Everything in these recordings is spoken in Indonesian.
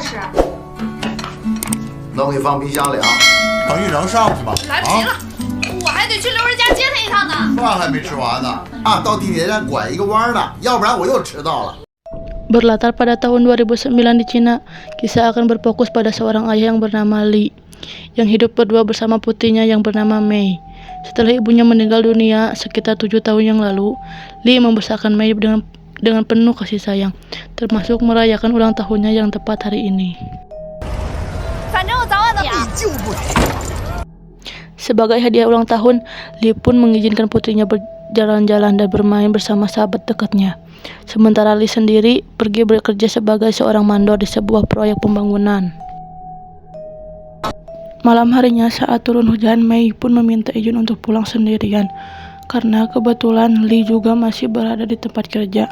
吃。那我给放冰箱里啊。等雨能上去吗？来不及了，我还得去刘人家接他一趟呢。饭还没吃完呢。啊，到地铁站拐一个弯呢，要不然我又迟到了。 Berlatar pada tahun 2009 di Cina, kisah akan berfokus pada seorang ayah yang bernama Li, yang hidup berdua bersama putrinya yang bernama Mei. Setelah ibunya meninggal dunia sekitar 7 tahun yang lalu, Li membesarkan Mei dengan penuh kasih sayang, termasuk merayakan ulang tahunnya yang tepat hari ini. Sebagai hadiah ulang tahun, Li pun mengizinkan putrinya berjalan-jalan dan bermain bersama sahabat dekatnya. Sementara Li sendiri pergi bekerja sebagai seorang mandor di sebuah proyek pembangunan. Malam harinya saat turun hujan, Mei pun meminta izin untuk pulang sendirian karena kebetulan Li juga masih berada di tempat kerja.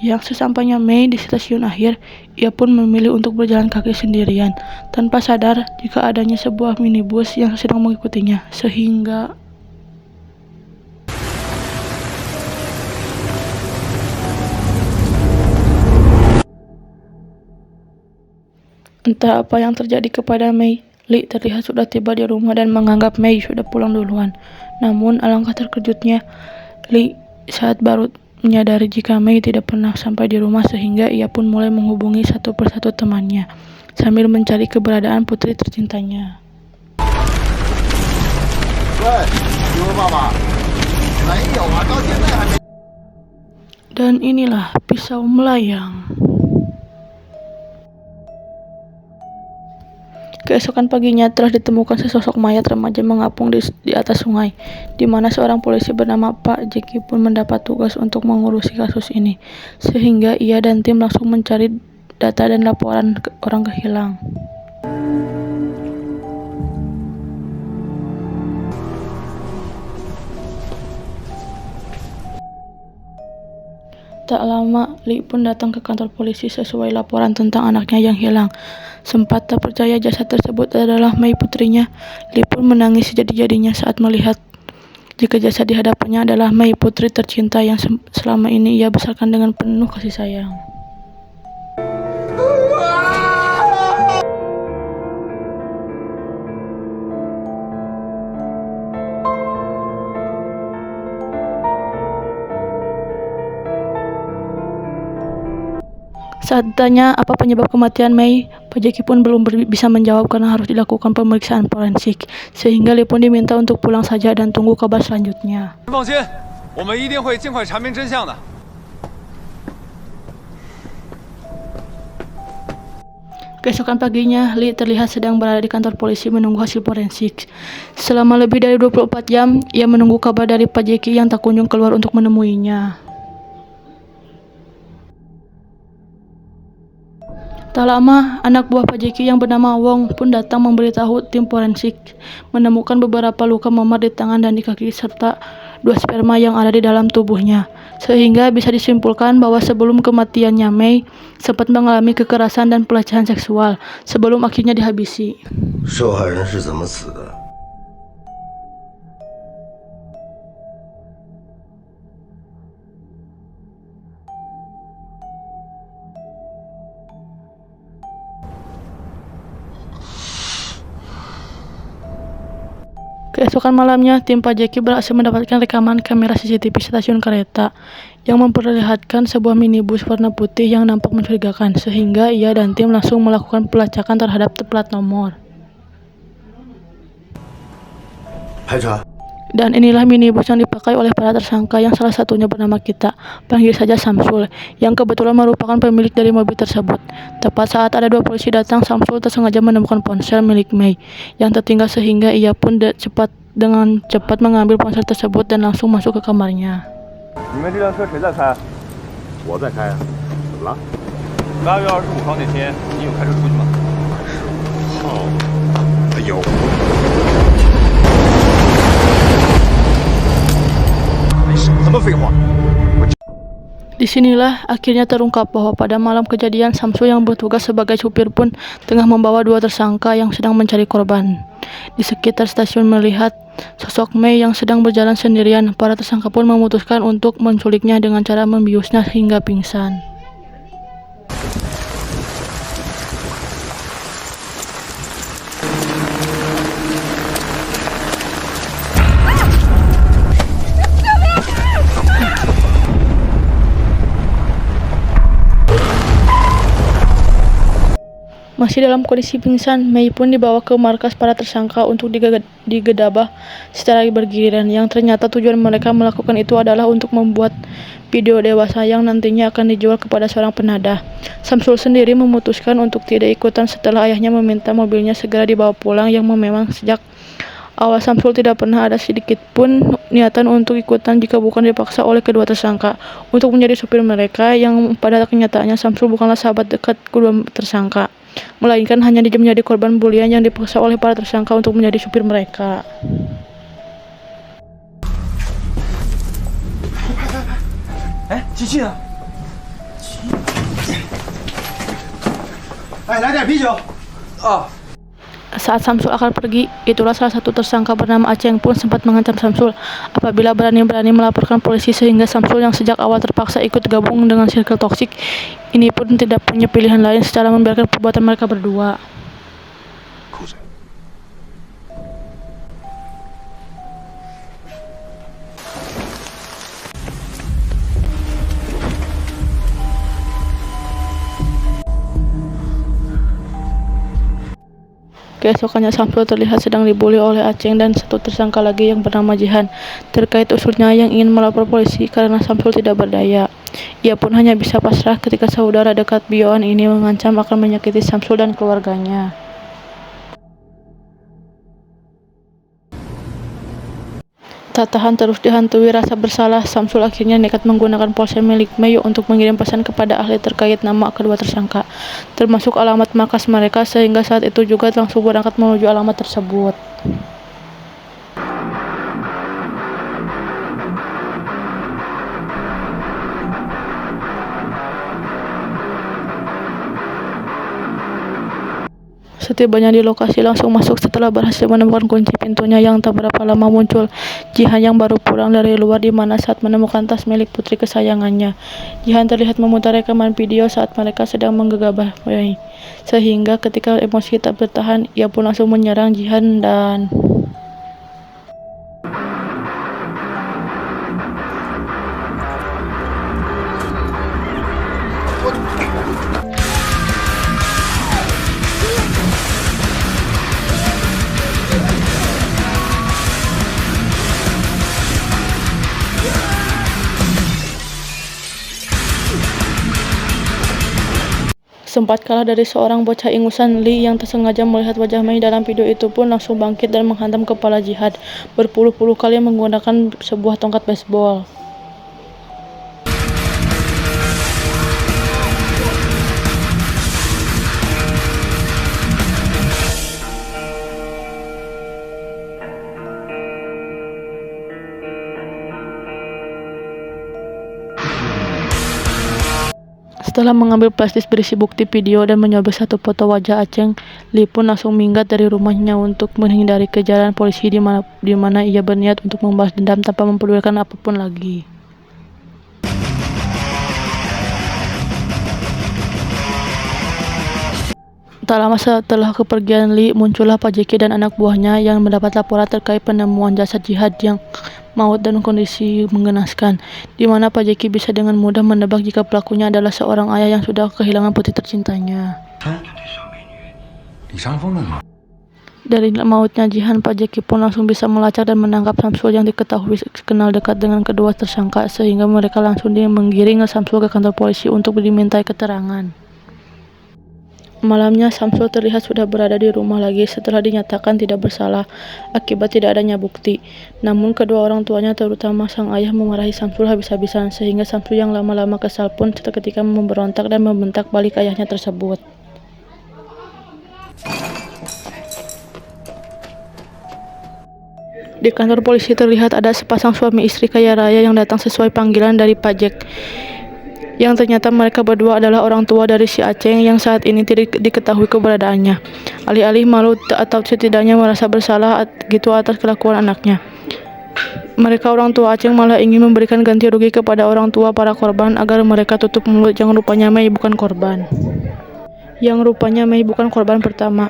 Yang sesampainya Mei di stasiun akhir, ia pun memilih untuk berjalan kaki sendirian tanpa sadar jika adanya sebuah minibus yang sedang mengikutinya, sehingga entah apa yang terjadi kepada Mei. Li terlihat sudah tiba di rumah dan menganggap Mei sudah pulang duluan. Namun alangkah terkejutnya Li saat baru menyadari jika Mei tidak pernah sampai di rumah, sehingga ia pun mulai menghubungi satu persatu temannya sambil mencari keberadaan putri tercintanya. Dan inilah pisau melayang. Keesokan paginya telah ditemukan sesosok mayat remaja mengapung di atas sungai, di mana seorang polisi bernama Pak Jeki pun mendapat tugas untuk mengurusi kasus ini, sehingga ia dan tim langsung mencari data dan laporan orang kehilang. Tak lama, Li pun datang ke kantor polisi sesuai laporan tentang anaknya yang hilang. Sempat tak percaya jasad tersebut adalah Mei putrinya, Li pun menangis sejadi-jadinya saat melihat jika jasad di hadapannya adalah Mei, putri tercinta yang selama ini ia besarkan dengan penuh kasih sayang. Saat ditanya apa penyebab kematian Mei, Pak Jeki pun belum bisa menjawab karena harus dilakukan pemeriksaan forensik, sehingga Li pun diminta untuk pulang saja dan tunggu kabar selanjutnya. Keesokan paginya, Li terlihat sedang berada di kantor polisi menunggu hasil forensik. Selama lebih dari 24 jam, ia menunggu kabar dari Pak Jeki yang tak kunjung keluar untuk menemuinya. Tak lama, anak buah Pak Jeki yang bernama Wong pun datang memberitahu tim forensik menemukan beberapa luka memar di tangan dan di kaki serta 2 sperma yang ada di dalam tubuhnya, sehingga bisa disimpulkan bahwa sebelum kematiannya Mei sempat mengalami kekerasan dan pelecehan seksual sebelum akhirnya dihabisi. 受害人是怎么死的？ Keesokan malamnya, tim Pak Jeki berhasil mendapatkan rekaman kamera CCTV stasiun kereta yang memperlihatkan sebuah minibus warna putih yang nampak mencurigakan, sehingga ia dan tim langsung melakukan pelacakan terhadap plat nomor. Dan inilah minibus yang dipakai oleh para tersangka yang salah satunya bernama Kita, panggil saja Samsul, yang kebetulan merupakan pemilik dari mobil tersebut. Tepat saat ada 2 polisi datang, Samsul tersengaja menemukan ponsel milik Mei yang tertinggal, sehingga ia pun dengan cepat mengambil ponsel tersebut dan langsung masuk ke kamarnya. Disinilah akhirnya terungkap bahwa pada malam kejadian, Samsul yang bertugas sebagai supir pun tengah membawa 2 tersangka yang sedang mencari korban. Di sekitar stasiun melihat sosok Mei yang sedang berjalan sendirian, para tersangka pun memutuskan untuk menculiknya dengan cara membiusnya hingga pingsan. Masih dalam kondisi pingsan, Mei pun dibawa ke markas para tersangka untuk digedabah secara bergiliran, yang ternyata tujuan mereka melakukan itu adalah untuk membuat video dewasa yang nantinya akan dijual kepada seorang penadah. Samsul sendiri memutuskan untuk tidak ikutan setelah ayahnya meminta mobilnya segera dibawa pulang, yang memang sejak awal Samsul tidak pernah ada sedikit pun niatan untuk ikutan jika bukan dipaksa oleh kedua tersangka untuk menjadi supir mereka, yang pada kenyataannya Samsul bukanlah sahabat dekat kedua tersangka, melainkan hanya menjadi korban bulian yang dipaksa oleh para tersangka untuk menjadi supir mereka. 哎，机器呢？哎，来点啤酒。 啊， Saat Samsul akan pergi, itulah salah satu tersangka bernama Aceng pun sempat mengancam Samsul apabila berani-berani melaporkan polisi, sehingga Samsul yang sejak awal terpaksa ikut gabung dengan circle toksik ini pun tidak punya pilihan lain setelah membiarkan perbuatan mereka berdua. Keesokannya Samsul terlihat sedang dibully oleh Aceng dan satu tersangka lagi yang bernama Jihan terkait usulnya yang ingin melapor polisi karena Samsul tidak berdaya. Ia pun hanya bisa pasrah ketika saudara dekat Bioan ini mengancam akan menyakiti Samsul dan keluarganya. Tak tahan terus dihantui rasa bersalah, Samsul akhirnya nekat menggunakan ponsel milik Mei untuk mengirim pesan kepada ahli terkait nama kedua tersangka, termasuk alamat markas mereka, sehingga saat itu juga langsung berangkat menuju alamat tersebut. Setibanya di lokasi langsung masuk setelah berhasil menemukan kunci pintunya, yang tak berapa lama muncul Jihan yang baru pulang dari luar, di mana saat menemukan tas milik putri kesayangannya, Jihan terlihat memutar rekaman video saat mereka sedang menggegabah Mei, sehingga ketika emosi tak bertahan, ia pun langsung menyerang Jihan dan sempat kalah dari seorang bocah ingusan. Lee yang tersengaja melihat wajah Mei dalam video itu pun langsung bangkit dan menghantam kepala Jihan berpuluh-puluh kali menggunakan sebuah tongkat baseball. Setelah mengambil plastik berisi bukti video dan menyobek satu foto wajah Aceng, Lee pun langsung minggat dari rumahnya untuk menghindari kejaran polisi, di mana ia berniat untuk membalas dendam tanpa mempedulikan apapun lagi. Tak lama setelah kepergian Lee, muncullah Pak Jeki dan anak buahnya yang mendapat laporan terkait penemuan jasad Jihan yang maut dan kondisi mengenaskan, di mana Pak Jeki bisa dengan mudah menebak jika pelakunya adalah seorang ayah yang sudah kehilangan putri tercintanya. Dari mautnya Jihan, Pak Jeki pun langsung bisa melacak dan menangkap Samsul yang diketahui kenal dekat dengan kedua tersangka, sehingga mereka langsung menggiring Samsul ke kantor polisi untuk dimintai keterangan. Malamnya Samsul terlihat sudah berada di rumah lagi setelah dinyatakan tidak bersalah akibat tidak adanya bukti. Namun kedua orang tuanya, terutama sang ayah, memarahi Samsul habis-habisan, sehingga Samsul yang lama-lama kesal pun seketika memberontak dan membentak balik ayahnya tersebut. Di kantor polisi terlihat ada sepasang suami istri kaya raya yang datang sesuai panggilan dari Pak Jack, yang ternyata mereka berdua adalah orang tua dari si Aceng yang saat ini tidak diketahui keberadaannya. Alih-alih malu atau setidaknya merasa bersalah gitu atas kelakuan anaknya, mereka orang tua Aceng malah ingin memberikan ganti rugi kepada orang tua para korban agar mereka tutup mulut yang rupanya Mei bukan korban. Pertama,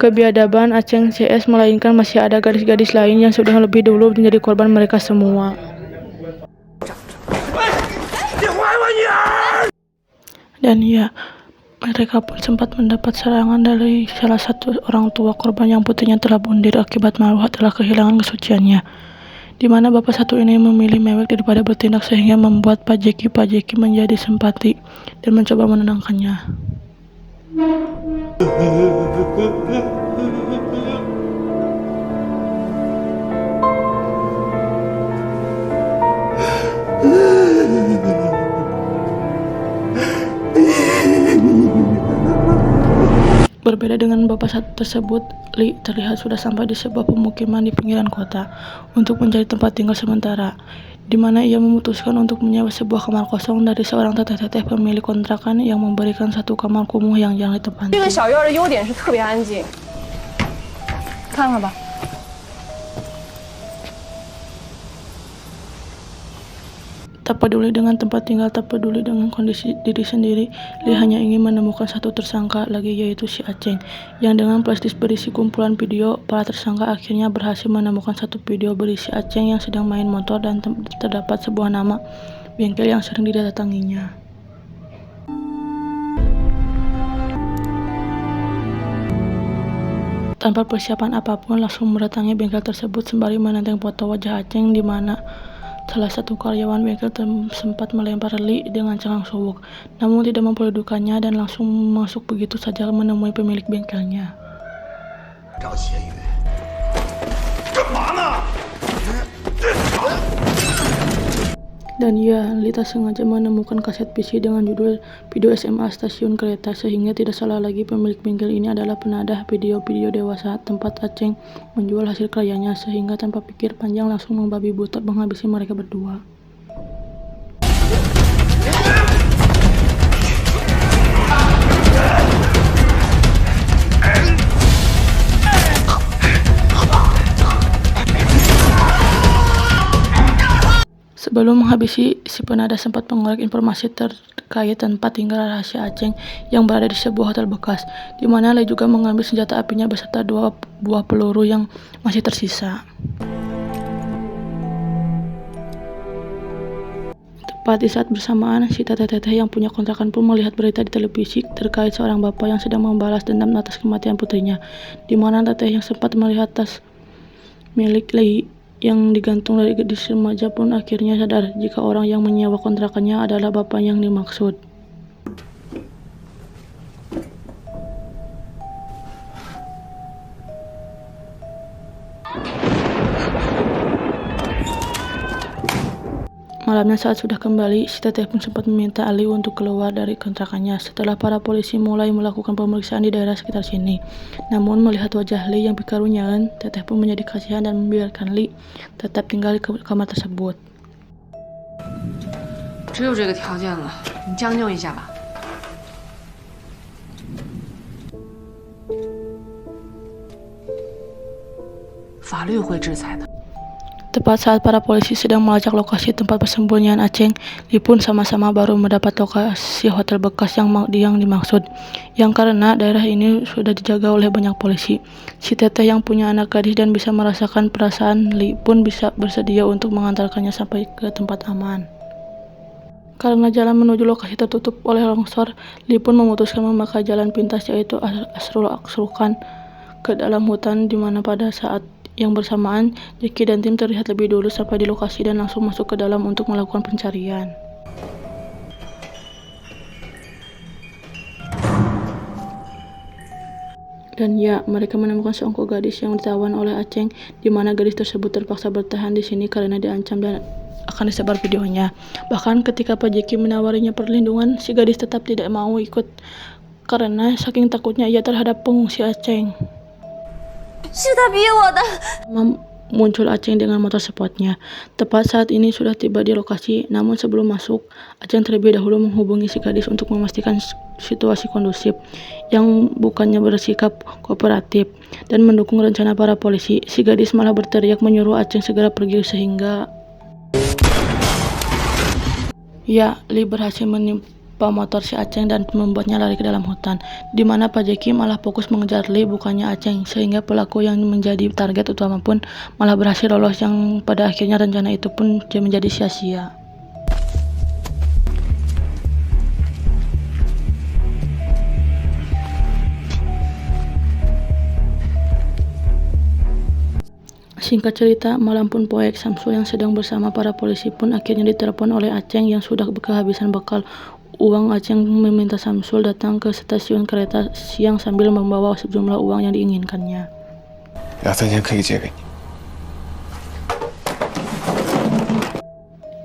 kebiadaban Aceng CS, melainkan masih ada gadis-gadis lain yang sudah lebih dulu menjadi korban mereka semua. Dan ya, Mereka pun sempat mendapat serangan dari salah satu orang tua korban yang putrinya telah bunuh akibat Marwah telah kehilangan kesuciannya. Di mana bapak satu ini memilih mewek daripada bertindak sehingga membuat Pak Jeki menjadi simpati dan mencoba menenangkannya. Berbeda dengan bapak satu tersebut, Li terlihat sudah sampai di sebuah pemukiman di pinggiran kota untuk mencari tempat tinggal sementara, di mana ia memutuskan untuk menyewa sebuah kamar kosong dari seorang teteh-teteh pemilik kontrakan yang memberikan satu kamar kumuh yang jarang ditempati. 这个小院的优点是特别安静，看看吧。 Tak peduli dengan tempat tinggal, tak peduli dengan kondisi diri sendiri, Li hanya ingin menemukan satu tersangka lagi, yaitu si Aceng. Yang dengan flashdisk berisi kumpulan video, para tersangka akhirnya berhasil menemukan satu video berisi Aceng yang sedang main motor dan terdapat sebuah nama bengkel yang sering didatanginya. Tanpa persiapan apapun, langsung mendatangi bengkel tersebut sembari menenteng foto wajah Aceng, di mana salah satu karyawan bengkel sempat melempar Li dengan cengkang suwuk, namun tidak memperdukannya dan langsung masuk begitu saja menemui pemilik bengkelnya. Dan ya, Li tak sengaja menemukan kaset PC dengan judul video SMA stasiun kereta, sehingga tidak salah lagi pemilik bengkel ini adalah penadah video-video dewasa tempat Aceng menjual hasil karyanya, sehingga tanpa pikir panjang langsung membabi buta menghabisi mereka berdua. Sebelum menghabisi, si penadah sempat mengorek informasi terkait tempat tinggal rahasia Aceng yang berada di sebuah hotel bekas, di mana Li juga mengambil senjata apinya beserta 2 buah peluru yang masih tersisa. Tepat di saat bersamaan, si teteh-teteh yang punya kontrakan pun melihat berita di televisi terkait seorang bapak yang sedang membalas dendam atas kematian putrinya, di mana teteh yang sempat melihat tas milik Li yang digantung dari gadis remaja pun akhirnya sadar jika orang yang menyewa kontrakannya adalah bapak yang dimaksud. Malamnya saat sudah kembali, si teteh pun sempat meminta Ali untuk keluar dari kontrakannya setelah para polisi mulai melakukan pemeriksaan di daerah sekitar sini. Namun melihat wajah Li yang pikarunyaan, teteh pun menjadi kasihan dan membiarkan Li tetap tinggal di kamar tersebut. 只有这个条件了，你将就一下吧。法律会制裁的。 Tepat saat para polisi sedang melacak lokasi tempat persembunyian Aceng, Li pun sama-sama baru mendapat lokasi hotel bekas yang dimaksud. Yang karena daerah ini sudah dijaga oleh banyak polisi, si teteh yang punya anak gadis dan bisa merasakan perasaan Li pun bisa bersedia untuk mengantarkannya sampai ke tempat aman. Karena jalan menuju lokasi tertutup oleh longsor, Li pun memutuskan memakai jalan pintas, yaitu Asrukan ke dalam hutan, di mana pada saat yang bersamaan, Jeki dan tim terlihat lebih dulu sampai di lokasi dan langsung masuk ke dalam untuk melakukan pencarian. Dan ya, mereka menemukan seongkol gadis yang ditawan oleh Aceng, di mana gadis tersebut terpaksa bertahan di sini karena diancam dan akan disebar videonya. Bahkan ketika Pak Jeki menawarinya perlindungan, si gadis tetap tidak mau ikut karena saking takutnya ia terhadap pengungsi Aceng. 是他逼我的。 Muncul Aceng dengan motor sportnya. Tepat saat ini sudah tiba di lokasi, namun sebelum masuk, Aceng terlebih dahulu menghubungi si gadis untuk memastikan situasi kondusif, yang bukannya bersikap kooperatif dan mendukung rencana para polisi. Si gadis malah berteriak menyuruh Aceng segera pergi, sehingga ya, Li berhasil menimpa motor si Aceng dan membuatnya lari ke dalam hutan, di mana Pak Jeki malah fokus mengejar Li bukannya Aceng, sehingga pelaku yang menjadi target utama pun malah berhasil lolos, yang pada akhirnya rencana itu pun menjadi sia-sia. Singkat cerita, malam pun poek, Samsul yang sedang bersama para polisi pun akhirnya ditelepon oleh Aceng yang sudah kehabisan bekal uang. Aceng meminta Samsul datang ke stasiun kereta siang sambil membawa sejumlah uang yang diinginkannya. 2、3千可以借给你。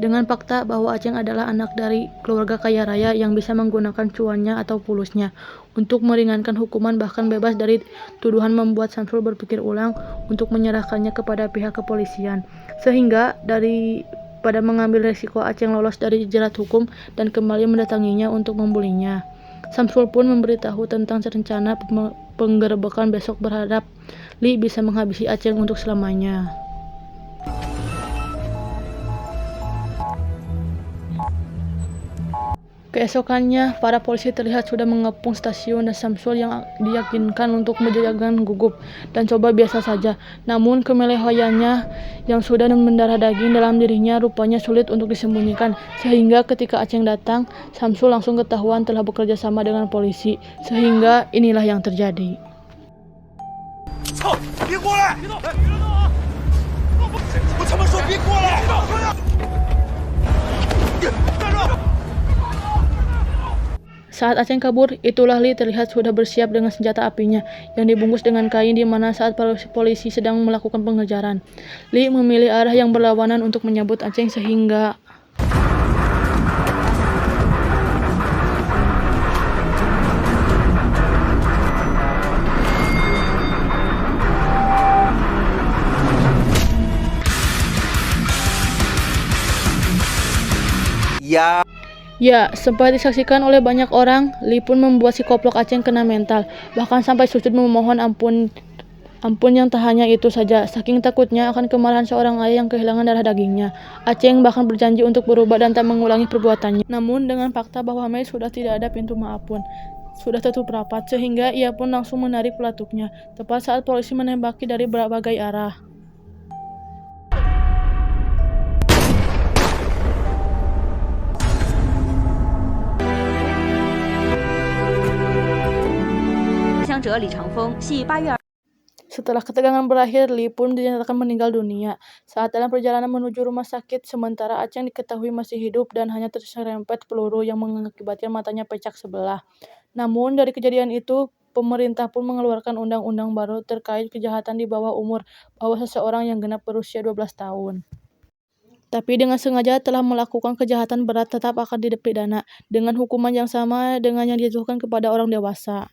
Dengan fakta bahwa Aceng adalah anak dari keluarga kaya raya yang bisa menggunakan cuannya atau pulusnya untuk meringankan hukuman, bahkan bebas dari tuduhan, membuat Samsul berpikir ulang untuk menyerahkannya kepada pihak kepolisian. Sehingga daripada mengambil resiko Aceng lolos dari jerat hukum dan kembali mendatanginya untuk membulinya, Samsul pun memberitahu tentang rencana penggerebekan besok, berharap Li bisa menghabisi Aceng untuk selamanya. Keesokannya, para polisi terlihat sudah mengepung stasiun dan Samsul yang diyakinkan untuk berjalan gugup dan coba biasa saja. Namun kemelehoyannya yang sudah mendarah daging dalam dirinya rupanya sulit untuk disembunyikan. Sehingga ketika Aceng datang, Samsul langsung ketahuan telah bekerja sama dengan polisi. Sehingga inilah yang terjadi. Saat Aceng kabur, itulah Li terlihat sudah bersiap dengan senjata apinya yang dibungkus dengan kain, di mana saat polisi sedang melakukan pengejaran, Li memilih arah yang berlawanan untuk menyambut Aceng sehingga ya, sempat disaksikan oleh banyak orang, Li pun membuat si koplok Aceng kena mental, bahkan sampai sujud memohon ampun yang tak hanya itu saja. Saking takutnya akan kemarahan seorang ayah yang kehilangan darah dagingnya, Aceng bahkan berjanji untuk berubah dan tak mengulangi perbuatannya. Namun dengan fakta bahwa Mei sudah tidak ada pintu maaf pun sudah tertutup rapat, sehingga ia pun langsung menarik pelatuknya, tepat saat polisi menembaki dari berbagai arah. Setelah ketegangan berakhir, Li pun dinyatakan meninggal dunia saat dalam perjalanan menuju rumah sakit, sementara Aceng diketahui masih hidup dan hanya terserempet peluru yang mengakibatkan matanya pecah sebelah. Namun dari kejadian itu, pemerintah pun mengeluarkan undang-undang baru terkait kejahatan di bawah umur, bahwa seseorang yang genap berusia 12 tahun tapi dengan sengaja telah melakukan kejahatan berat tetap akan dipidana dengan hukuman yang sama dengan yang dijatuhkan kepada orang dewasa.